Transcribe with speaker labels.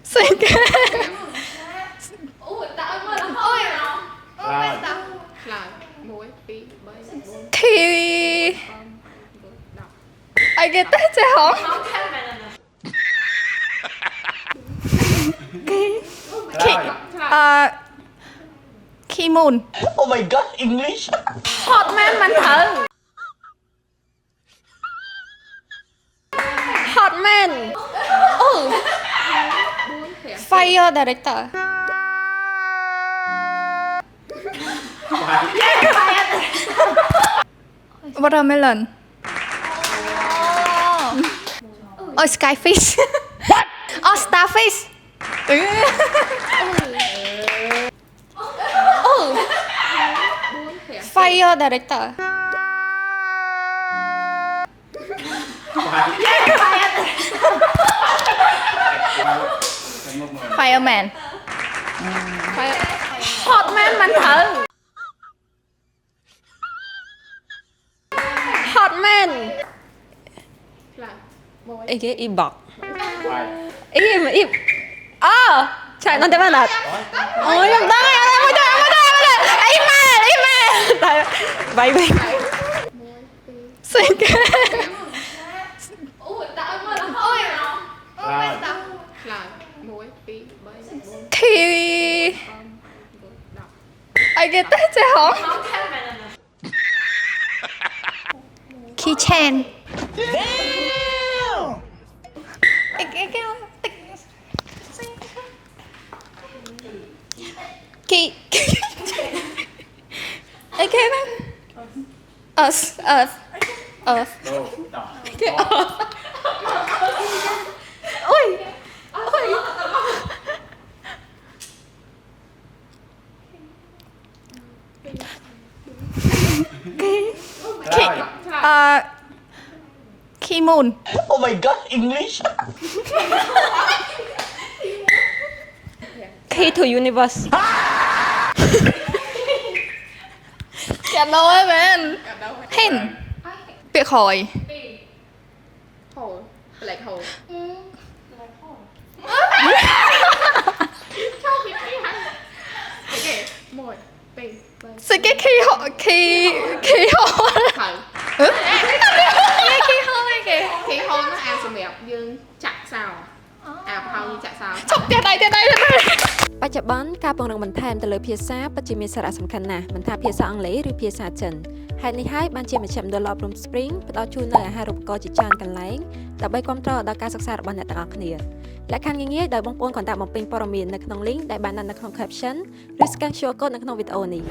Speaker 1: Xinh
Speaker 2: Ủa tại mà nó hơi à?
Speaker 3: Rồi.
Speaker 2: Là muối tí bấy bốn
Speaker 1: Kiwi
Speaker 2: đọc
Speaker 1: I get that chứ không?
Speaker 3: Rồi.
Speaker 1: Ki moon
Speaker 4: Oh my god, English!
Speaker 1: Hotman mình thử Hotman Fire director Watermelon Skyfish What? Starfish Fire director Fireman Hotman mình thử Hotman
Speaker 2: là muối
Speaker 1: Ê cái im bọc
Speaker 3: Rồi.
Speaker 1: Im Chạy nó tới bao đặt ôi làm tay im mà bay
Speaker 2: muối tí
Speaker 1: xinh
Speaker 2: Ủa tại mà nó hơi à?
Speaker 3: Rồi.
Speaker 2: Là muối tí bấy bốn
Speaker 1: Kiwi
Speaker 2: đọc
Speaker 1: I get that chứ không? Keychain Key cái đó Earth
Speaker 3: Đồ. Đỏ.
Speaker 1: cái ôi
Speaker 3: Rồi.
Speaker 1: Ki moon
Speaker 4: Oh my god, English!
Speaker 1: Key to universe Cả đâu ấy bên
Speaker 2: gặp đâu
Speaker 1: Hen Việc hỏi
Speaker 2: tí hồ black hole Sao bị tí hả? Cái muối tí bấy
Speaker 1: Sao cái khi họ
Speaker 2: thử
Speaker 1: Khi họ ấy kìa
Speaker 2: khí hôn nó ao sầm mẹp dương chặt sao ao hao như chặt sao
Speaker 1: Chọc tiền đây
Speaker 5: បច្ចុប្បន្នការពង្រឹងបន្ថែមទៅលើភាសាពិតជាមានសារៈសំខាន់ណាស់មិនថាភាសាអង់គ្លេសឬភាសាចិនហេតុនេះហើយបានជាមជ្ឈមណ្ឌលអប់រំ Spring ផ្ដល់ជូននូវអាហារូបករណ៍ជាច្រើនកន្លែងដើម្បីគាំទ្រដល់ការសិក្សារបស់អ្នកទាំងអស់គ្នាលក្ខខណ្ឌងាយៗដោយបងប្អូនគ្រាន់តែបំពេញព័ត៌មាននៅក្នុង link ដែលបានដាក់នៅក្នុង caption ឬ scan QR code នៅក្នុងវីដេអូនេះ